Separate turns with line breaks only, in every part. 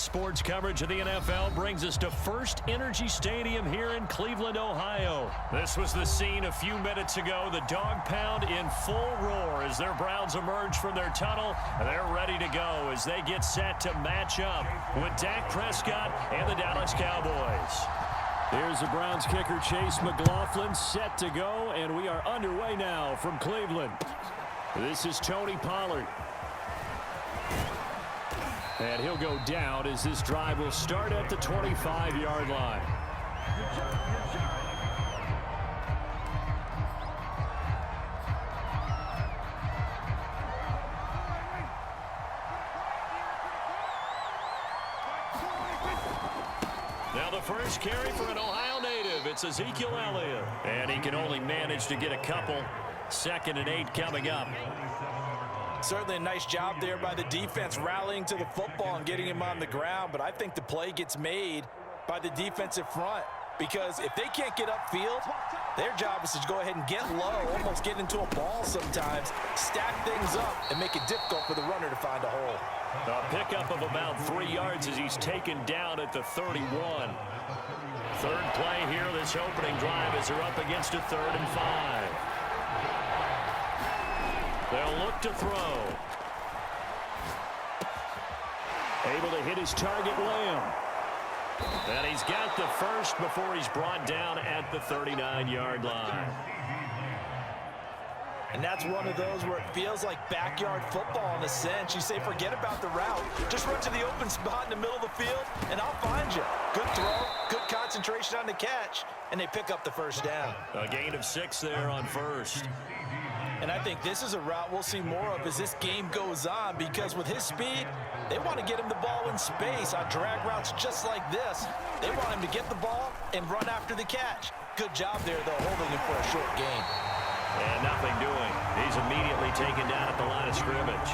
sports coverage of the NFL brings us to First Energy Stadium here in Cleveland, Ohio. This was the scene a few minutes ago. The dog pound in full roar as their Browns emerge from their tunnel. They're ready to go as they get set to match up with Dak Prescott and the Dallas Cowboys. Here's the Browns kicker, Chase McLaughlin, set to go, and we are underway now from Cleveland. This is Tony Pollard. And he'll go down as this drive will start at the 25-yard line. Now the first carry for an Ohio native. It's Ezekiel Elliott. And he can only manage to get a couple. 2nd and 8 coming up.
Certainly a nice job there by the defense rallying to the football and getting him on the ground, but I think the play gets made by the defensive front because if they can't get upfield, their job is to go ahead and get low, almost get into a ball sometimes, stack things up, and make it difficult for the runner to find a hole.
A pickup of about 3 yards as he's taken down at the 31. Third play here, this opening drive as they're up against a 3rd and 5. They'll look to throw. Able to hit his target, Lamb. And he's got the first before he's brought down at the 39-yard line.
And that's one of those where it feels like backyard football in a sense. You say, forget about the route. Just run to the open spot in the middle of the field, and I'll find you. Good throw, good concentration on the catch, and they pick up the first down.
A gain of 6 there on first.
And I think this is a route we'll see more of as this game goes on because with his speed, they want to get him the ball in space on drag routes just like this. They want him to get the ball and run after the catch. Good job there, though, holding him for a short gain.
And nothing doing. He's immediately taken down at the line of scrimmage.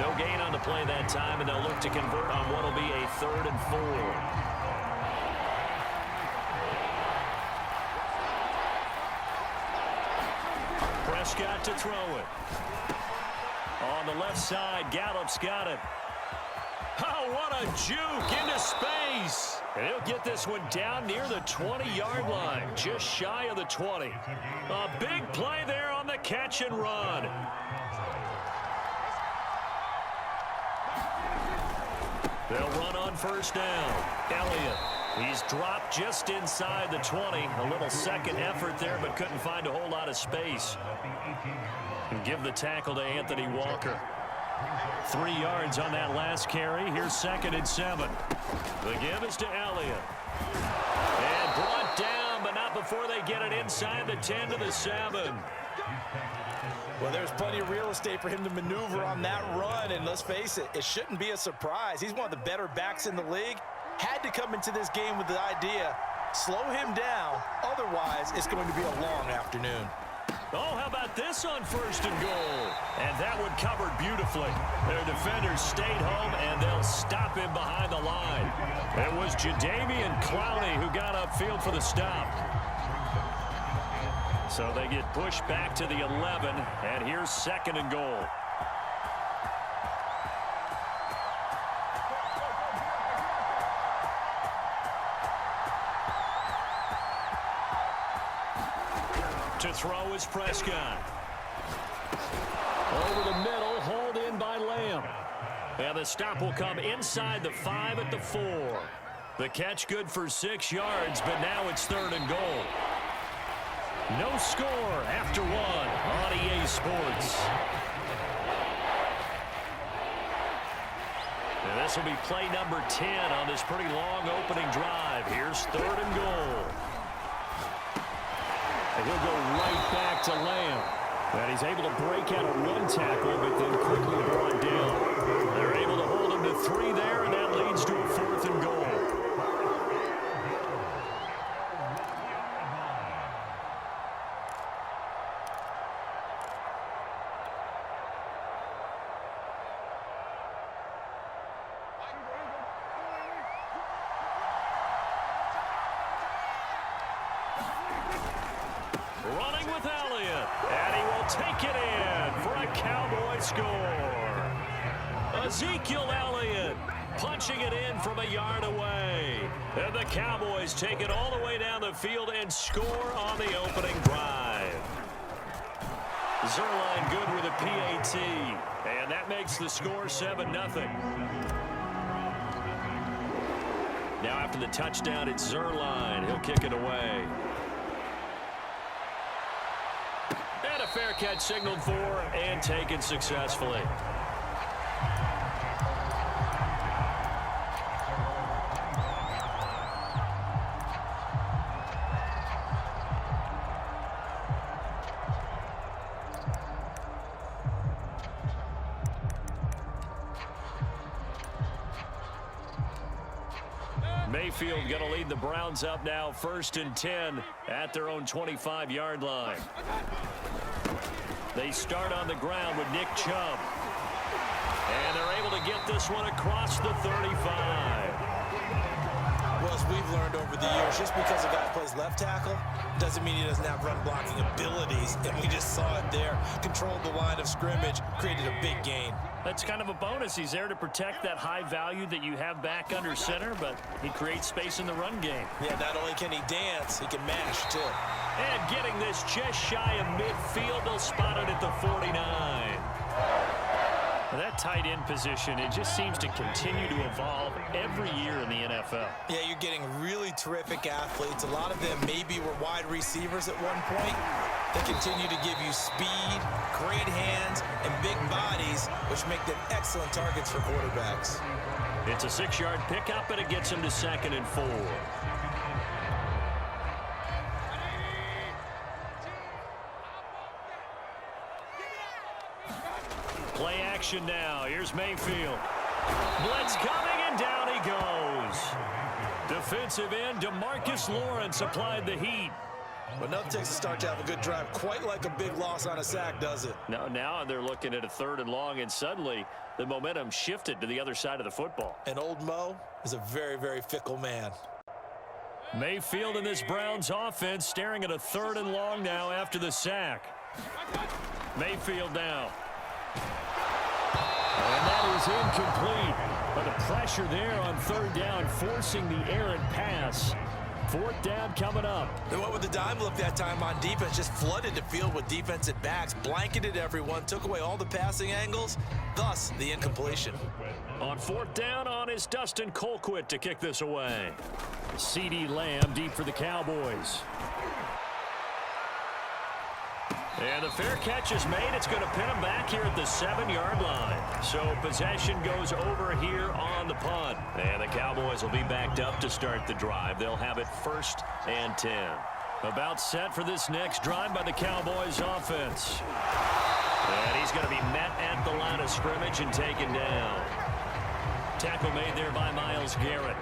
No gain on the play that time, and they'll look to convert on what will be a 3rd and 4. Prescott to throw it. On the left side, Gallup's got it. Oh, what a juke into space. And he'll get this one down near the 20-yard line, just shy of the 20. A big play there on the catch and run. They'll run on first down. Elliott. He's dropped just inside the 20. A little second effort there, but couldn't find a whole lot of space. And give the tackle to Anthony Walker. 3 yards on that last carry. Here's 2nd and 7. The give is to Elliott. And brought down, but not before they get it inside the 10 to the 7.
Well, there's plenty of real estate for him to maneuver on that run, and let's face it, it shouldn't be a surprise. He's one of the better backs in the league. Had to come into this game with the idea, slow him down, otherwise it's going to be a long afternoon.
Oh, how about this on 1st and goal? And that one covered beautifully. Their defenders stayed home, and they'll stop him behind the line. It was Jadeveon Clowney who got upfield for the stop. So they get pushed back to the 11, and here's 2nd and goal. To throw is Prescott. Over the middle, hauled in by Lamb. And the stop will come inside the 5 at the 4. The catch good for 6 yards, but now it's 3rd and goal. No score after 1 on EA Sports. And this will be play number 10 on this pretty long opening drive. Here's 3rd and goal. And he'll go right back to Lamb. And he's able to break out a run tackle, but then quickly brought down. They're able to hold him to 3 there, and that leads to a 4th and goal. Running with Elliott, and he will take it in for a Cowboy score. Ezekiel Elliott punching it in from a yard away. And the Cowboys take it all the way down the field and score on the opening drive. Zuerlein good with a PAT. And that makes the score 7-0. Now after the touchdown, it's Zuerlein. He'll kick it away. And a fair catch signaled for and taken successfully. Mayfield going to lead the Browns up now, 1st and 10 at their own 25-yard line. They start on the ground with Nick Chubb. And they're able to get this one across the 35.
Well, as we've learned over the years, just because a guy plays left tackle doesn't mean he doesn't have run blocking abilities. And we just saw it there. Controlled the line of scrimmage, created a big gain.
That's kind of a bonus. He's there to protect that high value that you have back under center, but he creates space in the run game.
Yeah, not only can he dance, he can mash, too.
And getting this just shy of midfield, they'll spot it at the 49. That tight end position, it just seems to continue to evolve every year in the NFL.
Yeah, you're getting really terrific athletes. A lot of them maybe were wide receivers at one point. They continue to give you speed, great hands, and big bodies, which make them excellent targets for quarterbacks.
It's a 6-yard pickup, and it gets them to 2nd and 4. Play action now. Here's Mayfield. Blitz coming, and down he goes. Defensive end DeMarcus Lawrence applied the heat.
But nothing takes a start to have a good drive, quite like a big loss on a sack, does it?
No, now they're looking at a 3rd and long, and suddenly the momentum shifted to the other side of the football.
And old Mo is a very, very fickle man.
Mayfield in this Browns offense staring at a 3rd and long now after the sack. Mayfield now. And that is incomplete. But the pressure there on 3rd down, forcing the errant pass. 4th down coming up.
They went with the dime look that time on defense, just flooded the field with defensive backs, blanketed everyone, took away all the passing angles, thus the incompletion.
On 4th down on is Dustin Colquitt to kick this away. CeeDee Lamb deep for the Cowboys. And the fair catch is made. It's going to pin him back here at the 7-yard line. So possession goes over here on the punt. And the Cowboys will be backed up to start the drive. They'll have it 1st and 10. About set for this next drive by the Cowboys offense. And he's going to be met at the line of scrimmage and taken down. Tackle made there by Myles Garrett.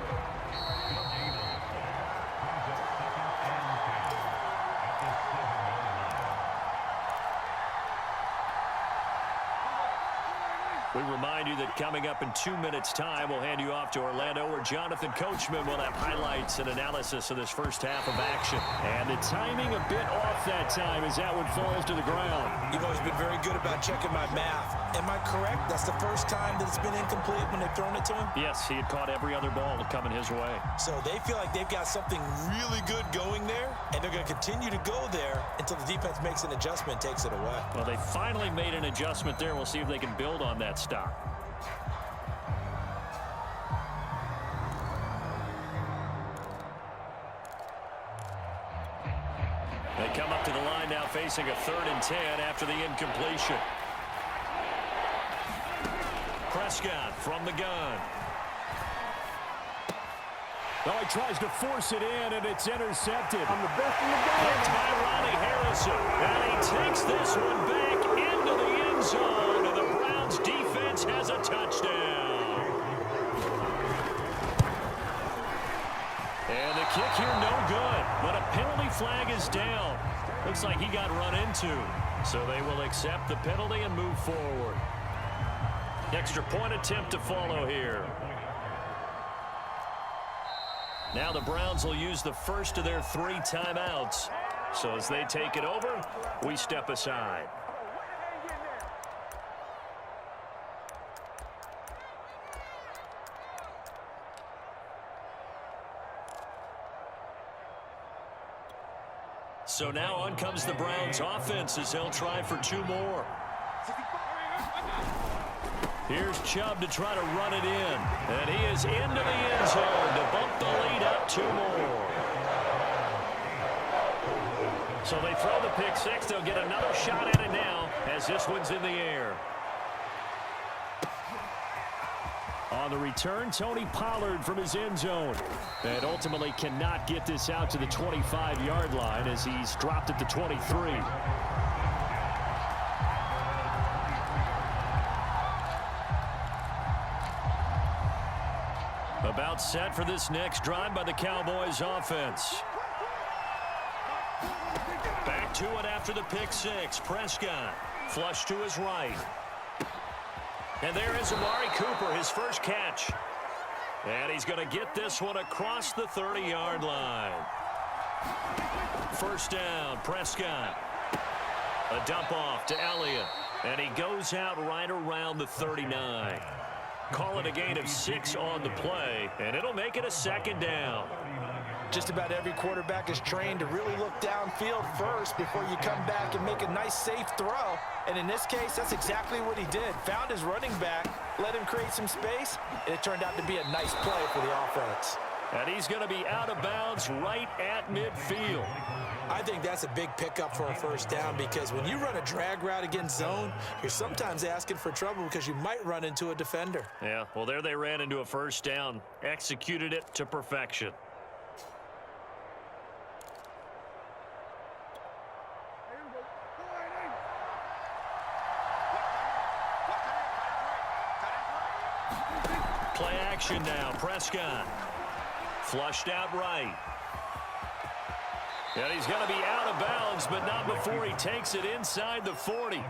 We remind you that coming up in 2 minutes' time, we'll hand you off to Orlando, where Jonathan Coachman will have highlights and analysis of this first half of action. And the timing a bit off that time as that one falls to the ground.
You've always been very good about checking my math. Am I correct? That's the first time that it's been incomplete when they've thrown it to him?
Yes, he had caught every other ball coming his way.
So they feel like they've got something really good going there, and they're going to continue to go there until the defense makes an adjustment and takes it away.
Well, they finally made an adjustment there. We'll see if they can build on that stop. They come up to the line now facing a 3rd and 10 after the incompletion. Prescott from the gun. Oh, he tries to force it in, and it's intercepted.
I'm the best in the game.
Hit by Ronnie Harrison. And he takes this one back into the end zone. And the Browns defense has a touchdown. And the kick here no good. But a penalty flag is down. Looks like he got run into. So they will accept the penalty and move forward. Extra point attempt to follow here. Now the Browns will use the first of their 3 timeouts. So as they take it over, we step aside. So now on comes the Browns offense as they'll try for 2 more. Here's Chubb to try to run it in. And he is into the end zone to bump the lead up 2 more. So they throw the pick 6. They'll get another shot at it now as this one's in the air. On the return, Tony Pollard from his end zone. And ultimately cannot get this out to the 25-yard line as he's dropped at the 23. About set for this next drive by the Cowboys offense. Back to it after the pick 6. Prescott flush to his right. And there is Amari Cooper, his first catch. And he's going to get this one across the 30-yard line. First down, Prescott. A dump off to Elliott. And he goes out right around the 39. Call it a gain of 6 on the play, and it'll make it a second down.
Just about every quarterback is trained to really look downfield first before you come back and make a nice, safe throw. And in this case, that's exactly what he did. Found his running back, let him create some space, and it turned out to be a nice play for the offense.
And he's going to be out of bounds right at midfield.
I think that's a big pickup for a first down because when you run a drag route against zone, you're sometimes asking for trouble because you might run into a defender.
Yeah, well, there they ran into a first down, executed it to perfection. Play action now, Prescott. Flushed out right. And he's going to be out of bounds, but not before he takes it inside the 40.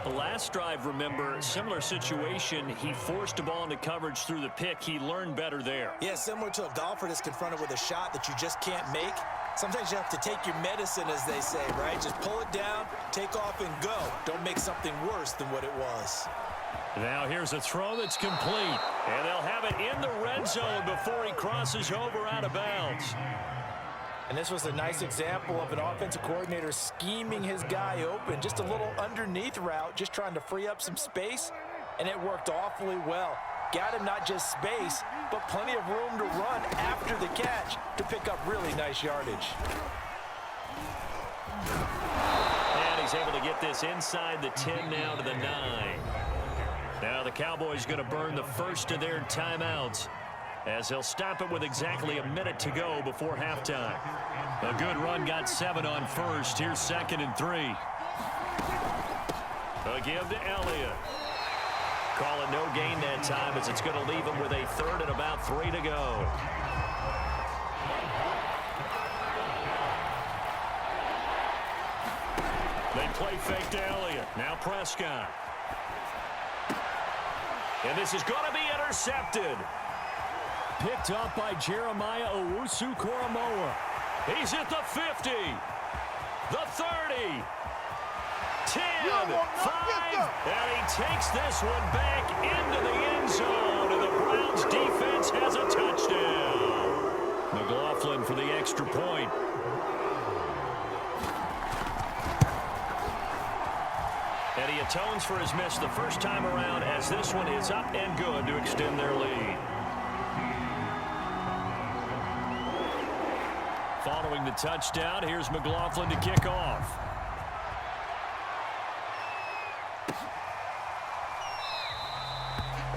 The last drive, remember, similar situation. He forced a ball into coverage through the pick. He learned better there.
Yeah, similar to a golfer that's confronted with a shot that you just can't make. Sometimes you have to take your medicine, as they say, right? Just pull it down, take off, and go. Don't make something worse than what it was.
Now here's a throw that's complete. And they'll have it in the red zone before he crosses over out of bounds.
And this was a nice example of an offensive coordinator scheming his guy open. Just a little underneath route, just trying to free up some space. And it worked awfully well. Got him not just space, but plenty of room to run after the catch to pick up really nice yardage.
And he's able to get this inside the 10 now to the 9. Now the Cowboys going to burn the first of their timeouts as they'll stop it with exactly a minute to go before halftime. A good run got 7 on first. Here's 2nd and 3. A give to Elliott. Call it no gain that time as it's going to leave him with a 3rd and about 3 to go. They play fake to Elliott. Now Prescott. And this is going to be intercepted. Picked up by Jeremiah Owusu-Koramoah. He's at the 50. The 30. 10, 5, and he takes this one back into the end zone, and the Browns defense has a touchdown. McLaughlin for the extra point. And he atones for his miss the first time around as this one is up and good to extend their lead. Following the touchdown, here's McLaughlin to kick off.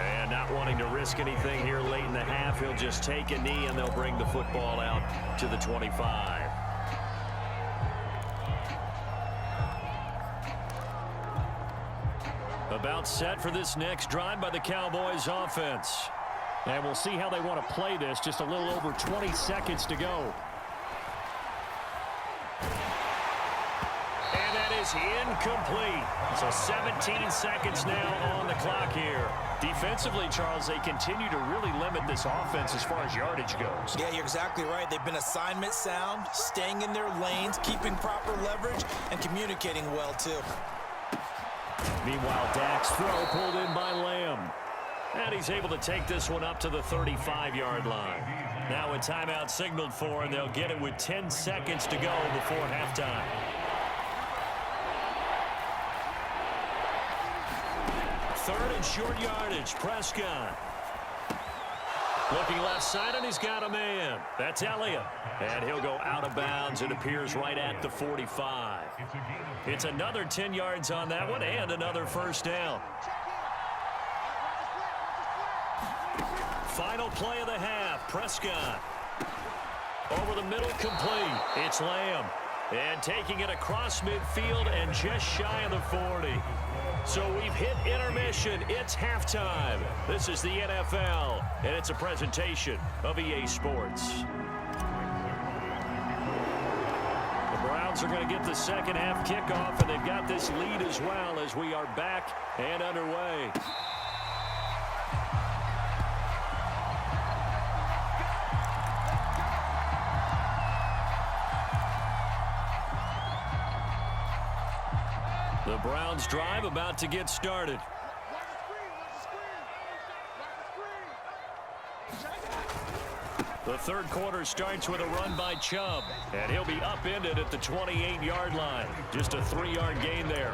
And not wanting to risk anything here late in the half, he'll just take a knee and they'll bring the football out to the 25. About set for this next drive by the Cowboys offense. And we'll see how they want to play this. Just a little over 20 seconds to go. And that is incomplete. So 17 seconds now on the clock here. Defensively, Charles, they continue to really limit this offense as far as yardage goes.
Yeah, you're exactly right. They've been assignment sound, staying in their lanes, keeping proper leverage, and communicating well, too.
Meanwhile, Dak's throw pulled in by Lamb. And he's able to take this one up to the 35-yard line. Now a timeout signaled for, and they'll get it with 10 seconds to go before halftime. Third and short yardage, Prescott. Looking left side, and he's got a man. That's Elliott. And he'll go out of bounds. It appears right at the 45. It's another 10 yards on that one and another first down. Final play of the half, Prescott. Over the middle, complete. It's Lamb. And taking it across midfield and just shy of the 40. So we've hit intermission. It's halftime. This is the NFL, and it's a presentation of EA Sports. The Browns are going to get the second half kickoff, and they've got this lead as well as we are back and underway. The Browns drive about to get started. The third quarter starts with a run by Chubb, and he'll be upended at the 28-yard line. Just a 3-yard gain there.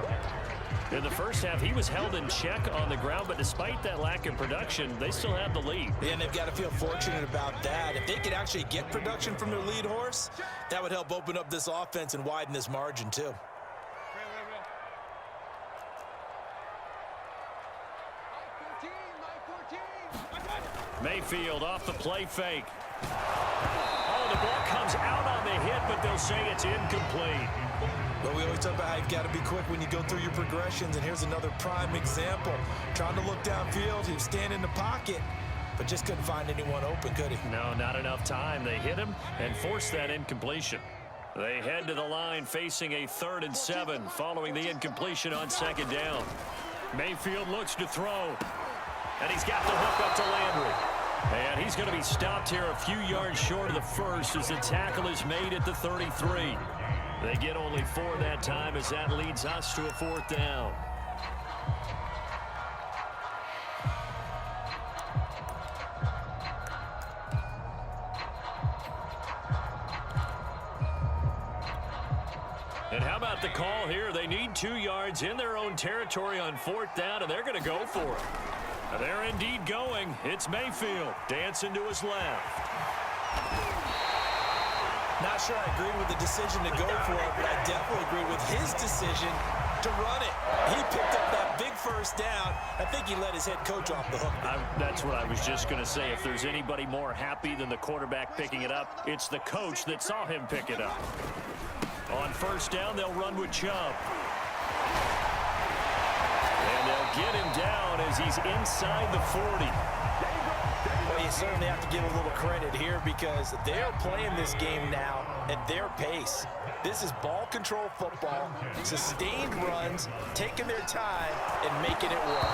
In the first half, he was held in check on the ground, but despite that lack of production, they still have the lead.
Yeah, and they've got to feel fortunate about that. If they could actually get production from their lead horse, that would help open up this offense and widen this margin too.
Mayfield off the play fake. Oh, the ball comes out on the hit, but they'll say it's incomplete.
But we always talk about how you've got to be quick when you go through your progressions, and here's another prime example. Trying to look downfield, he was standing in the pocket, but just couldn't find anyone open, could he?
No, not enough time. They hit him and forced that incompletion. They head to the line facing a 3rd and 7 following the incompletion on second down. Mayfield looks to throw. And he's got the hook up to Landry. And he's going to be stopped here a few yards short of the first as the tackle is made at the 33. They get only 4 that time as that leads us to a 4th down. And how about the call here? They need 2 yards in their own territory on 4th down, and they're going to go for it. They're indeed going. It's Mayfield dancing to his left.
Not sure I agree with the decision to go for it, but I definitely agree with his decision to run it. He picked up that big first down. I think he let his head coach off the hook.
That's what I was just going to say. If there's anybody more happy than the quarterback picking it up, it's the coach that saw him pick it up. On first down, they'll run with Chubb. And they'll get him down as he's inside the 40.
Well, you certainly have to give a little credit here because they're playing this game now at their pace. This is ball control football, sustained runs, taking their time, and making it work.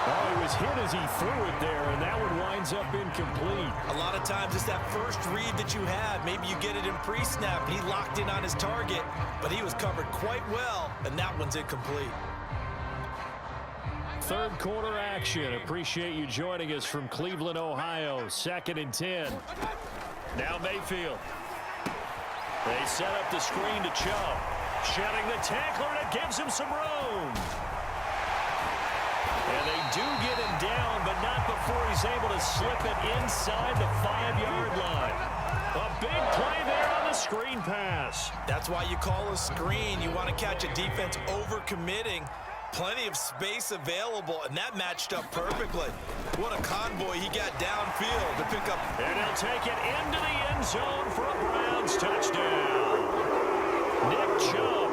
Oh, he was hit as he threw it there, and that one winds up incomplete.
A lot of times it's that first read that you have. Maybe you get it in pre-snap, and he locked in on his target, but he was covered quite well, and that one's incomplete.
Third quarter action. Appreciate you joining us from Cleveland, Ohio. 2nd and 10. Now Mayfield. They set up the screen to Chubb. Shedding the tackler, and it gives him some room. And they do get him down, but not before he's able to slip it inside the 5-yard line. A big play there on the screen pass.
That's why you call a screen. You want to catch a defense over-committing. Plenty of space available, and that matched up perfectly. What a convoy he got downfield to pick up.
And he'll take it into the end zone for a Browns touchdown. Nick Chubb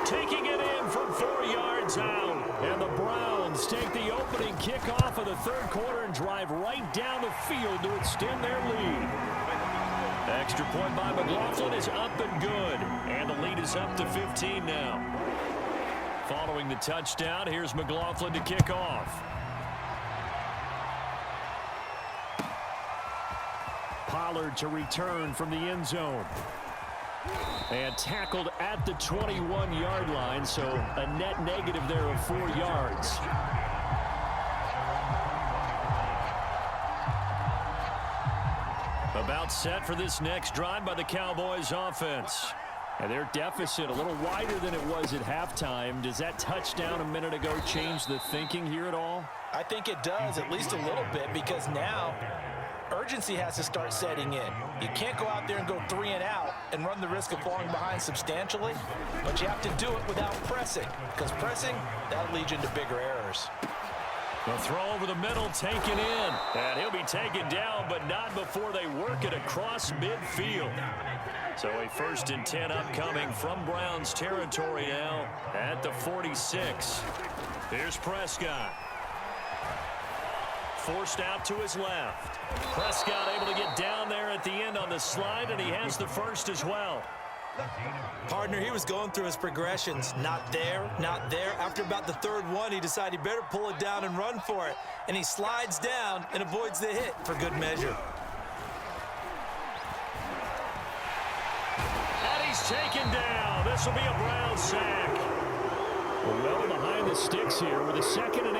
taking it in from 4 yards out. And the Browns take the opening kickoff of the third quarter and drive right down the field to extend their lead. Extra point by McLaughlin is up and good. And the lead is up to 15 now. Following the touchdown, here's McLaughlin to kick off. Pollard to return from the end zone. And tackled at the 21-yard line, so a net negative there of 4 yards. About set for this next drive by the Cowboys offense. And their deficit a little wider than it was at halftime. Does that touchdown a minute ago change the thinking here at all?
I think it does, at least a little bit, because now urgency has to start setting in. You can't go out there and go 3 and out and run the risk of falling behind substantially, but you have to do it without pressing, because pressing, that'll lead you into bigger errors.
The throw over the middle, taken in. And he'll be taken down, but not before they work it across midfield. So a 1st and 10 upcoming from Browns territory now at the 46. Here's Prescott. Forced out to his left. Prescott able to get down there at the end on the slide, and he has the first as well.
Partner, he was going through his progressions. Not there, not there. After about the 3rd one, he decided he better pull it down and run for it. And he slides down and avoids the hit for good measure.
And he's taken down. This will be a Brown sack. Well behind the sticks here with a 2nd and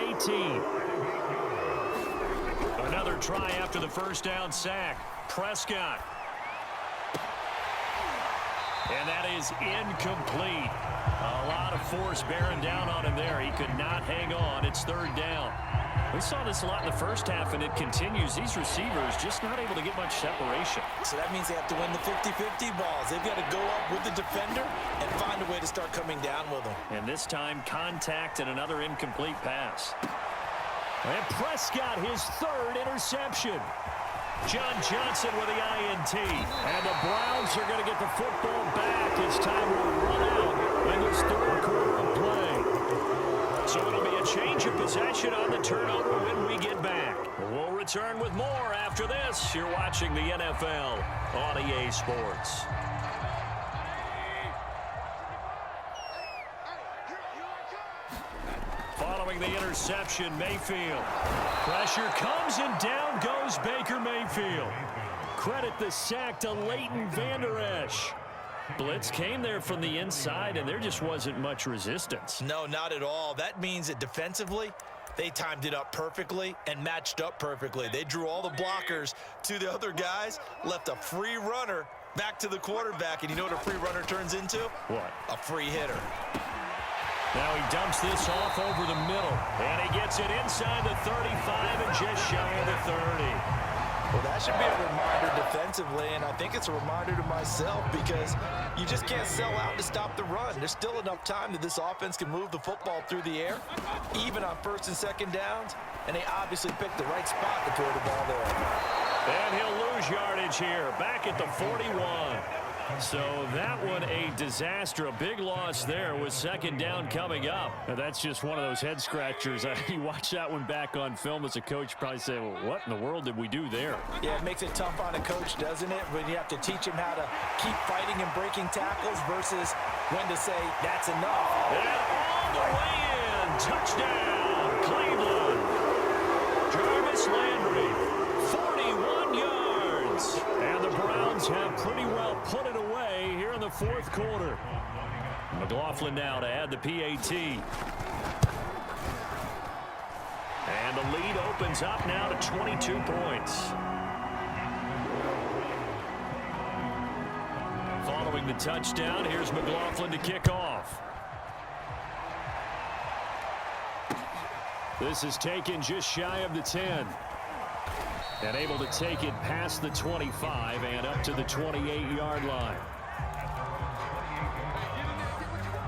18. Another try after the 1st down sack. Prescott. And that is incomplete. A lot of force bearing down on him there. He could not hang on. It's 3rd down. We saw this a lot in the first half, and it continues. These receivers just not able to get much separation.
So that means they have to win the 50-50 balls. They've got to go up with the defender and find a way to start coming down with them.
And this time, contact and another incomplete pass. And Prescott, his 3rd interception. John Johnson with the INT. And the Browns are going to get the football back as time will run out in this 3rd quarter of play. So it'll be a change of possession on the turnover when we get back. We'll return with more after this. You're watching the NFL on EA Sports. Following the interception, Mayfield. Pressure comes and down goes Baker Mayfield. Credit the sack to Leighton Vander Esch. Blitz came there from the inside, and there just wasn't much resistance.
No, not at all. That means that defensively, they timed it up perfectly and matched up perfectly. They drew all the blockers to the other guys, left a free runner back to the quarterback, and you know what a free runner turns into?
What?
A free hitter.
Now he dumps this off over the middle, and he gets it inside the 35 and just shy of the 30.
Well, that should be a reminder defensively, and I think it's a reminder to myself because you just can't sell out to stop the run. There's still enough time that this offense can move the football through the air, even on 1st and 2nd downs, and they obviously picked the right spot to throw the ball there.
And he'll lose yardage here, back at the 41. So that one a disaster, a big loss there with 2nd down coming up. Now, that's just one of those head scratchers. You watch that one back on film as a coach, probably say, well, what in the world did we do there?
Yeah, it makes it tough on a coach, doesn't it? When you have to teach him how to keep fighting and breaking tackles versus when to say, that's enough.
And all the way in, touchdown, Cleveland. Jarvis Landry, 41 yards. And the Browns have pretty well put it away here in the 4th quarter. McLaughlin now to add the PAT. And the lead opens up now to 22 points. Following the touchdown, here's McLaughlin to kick off. This is taken just shy of the 10. And able to take it past the 25 and up to the 28-yard line.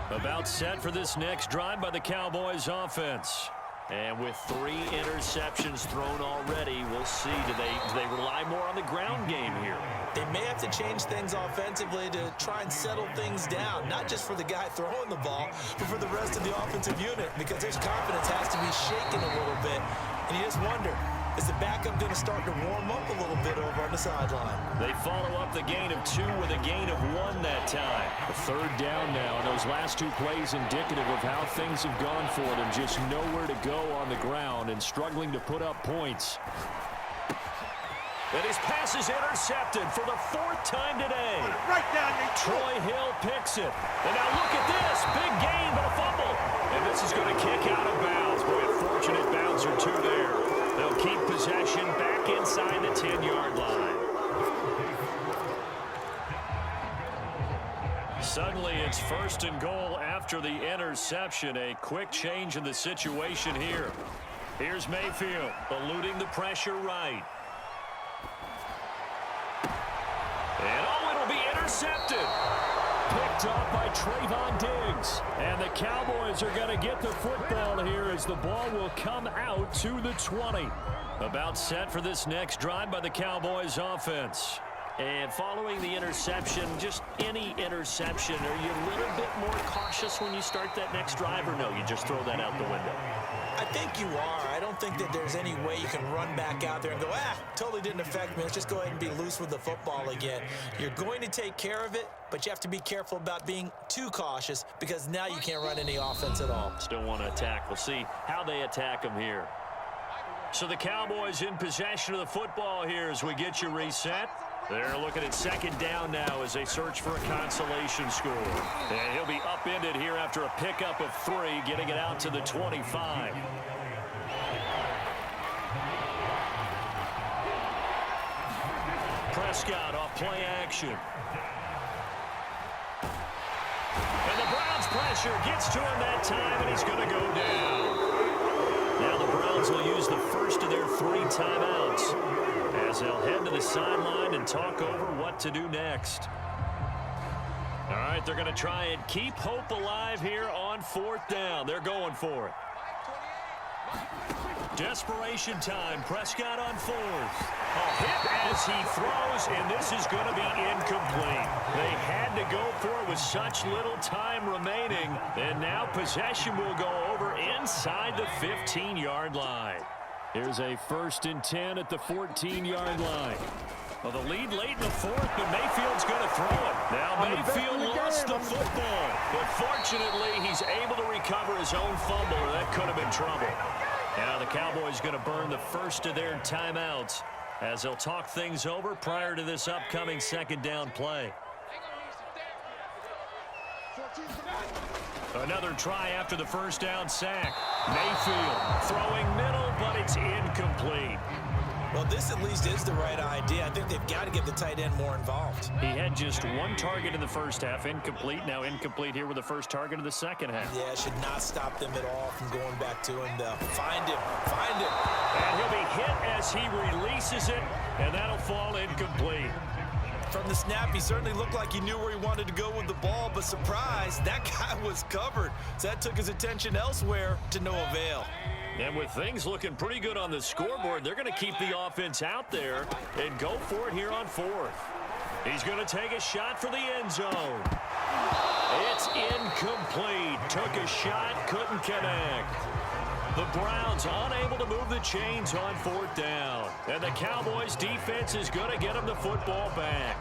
About set for this next drive by the Cowboys offense. And with 3 interceptions thrown already, we'll see. Do they rely more on the ground game here?
They may have to change things offensively to try and settle things down, not just for the guy throwing the ball, but for the rest of the offensive unit, because their confidence has to be shaken a little bit. And you just wonder, is the backup going to start to warm up a little bit over on the sideline?
They follow up the gain of 2 with a gain of 1 that time. A 3rd down now, and those last 2 plays indicative of how things have gone for them. Just nowhere to go on the ground and struggling to put up points. And his pass is intercepted for the 4th time today.
Right down the
Troy Hill picks it. And now look at this. Big gain, but a fumble. And this is going to kick out of bounds. Boy, a fortunate bounce or 2 there. They'll keep possession back inside the 10-yard line. Suddenly, it's 1st and goal after the interception. A quick change in the situation here. Here's Mayfield, eluding the pressure right. And, oh, it'll be intercepted. Picked up by Trayvon Diggs. And the Cowboys are going to get the football here as the ball will come out to the 20. About set for this next drive by the Cowboys offense. And following the interception, just any interception, are you a little bit more cautious when you start that next drive, or no, you just throw that out the window?
I think you are. I don't think that there's any way you can run back out there and go, totally didn't affect me. Let's just go ahead and be loose with the football again. You're going to take care of it, but you have to be careful about being too cautious because now you can't run any offense at all.
Still want to attack. We'll see how they attack them here. So the Cowboys in possession of the football here as we get you reset. They're looking at 2nd down now as they search for a consolation score. And he'll be upended here after a pickup of 3, getting it out to the 25. Prescott off play action. And the Browns pressure gets to him that time, and he's going to go down. Now the Browns will use the first of their 3 timeouts as they'll head to the sideline and talk over what to do next. All right, they're going to try and keep hope alive here on 4th down. They're going for it. Desperation time. Prescott on 4th. A hit as he throws, and this is going to be incomplete. They had to go for it with such little time remaining, and now possession will go over inside the 15-yard line. Here's a 1st and 10 at the 14-yard line. Well, the lead late in the 4th, but Mayfield's going to throw it. Now Mayfield lost the football, but fortunately he's able to recover his own fumble, or that could have been trouble. Now the Cowboys going to burn the first of their timeouts as they'll talk things over prior to this upcoming 2nd down play. Another try after the 1st down sack. Mayfield throwing middle, but it's incomplete.
Well, this at least is the right idea. I think they've got to get the tight end more involved.
He had just 1 target in the 1st half, incomplete. Now incomplete here with the 1st target of the 2nd half.
Yeah, should not stop them at all from going back to him, though. Find him. Find him.
And he'll be hit as he releases it, and that'll fall incomplete.
From the snap, he certainly looked like he knew where he wanted to go with the ball, but surprise, that guy was covered. So that took his attention elsewhere to no avail.
And with things looking pretty good on the scoreboard, they're going to keep the offense out there and go for it here on 4th. He's going to take a shot for the end zone. It's incomplete. Took a shot, couldn't connect. The Browns unable to move the chains on 4th down. And the Cowboys defense is going to get them the football back.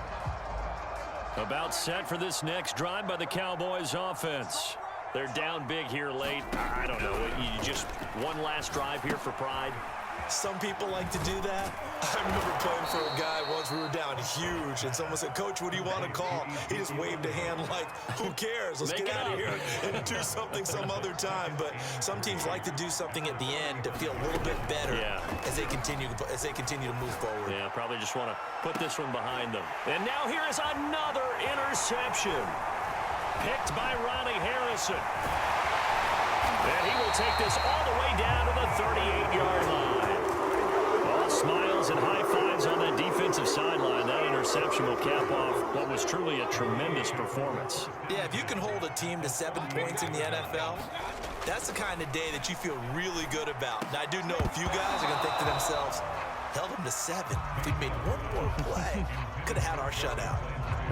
About set for this next drive by the Cowboys offense. They're down big here late. I don't know. You just one last drive here for pride.
Some people like to do that. I remember playing for a guy once. We were down huge, and someone said, "Coach, what do you want to call?" He just waved a hand like, "Who cares? Let's get out of here and do something some other time." But some teams like to do something at the end to feel a little bit better as they continue to move forward.
Yeah, probably just want to put this one behind them. And now here is another interception. Picked by Ronnie Harrison. And he will take this all the way down to the 38-yard line. All smiles and high fives on that defensive sideline. That interception will cap off what was truly a tremendous performance.
Yeah, if you can hold a team to 7 points in the NFL, that's the kind of day that you feel really good about. Now, I do know a few guys are going to think to themselves, held them to 7. If we'd made one more play, could have had our shutout.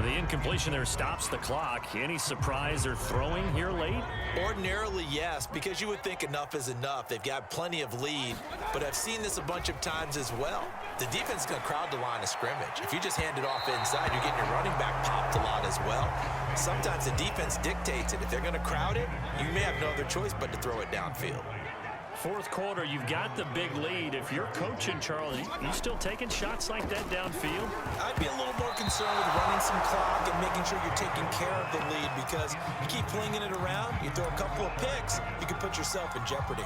The incompletion there stops the clock. Any surprise they're throwing here late?
Ordinarily, yes, because you would think enough is enough. They've got plenty of lead, but I've seen this a bunch of times as well. The defense is going to crowd the line of scrimmage. If you just hand it off inside, you're getting your running back popped a lot as well. Sometimes the defense dictates it. If they're going to crowd it, you may have no other choice but to throw it downfield.
Fourth quarter, you've got the big lead. If you're coaching Charlie, you still taking shots like that downfield?
I'd be a little more concerned with running some clock and making sure you're taking care of the lead, because you keep flinging it around, you throw a couple of picks, you can put yourself in jeopardy.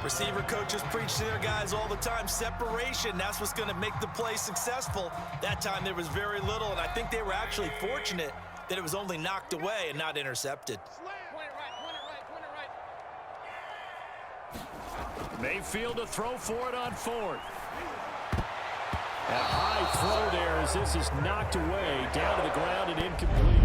Receiver coaches preach to their guys all the time, separation, that's what's going to make the play successful. That time there was very little, and I think they were actually fortunate that it was only knocked away and not intercepted.
Mayfield to throw for it on fourth. A high throw there as this is knocked away, down to the ground and incomplete.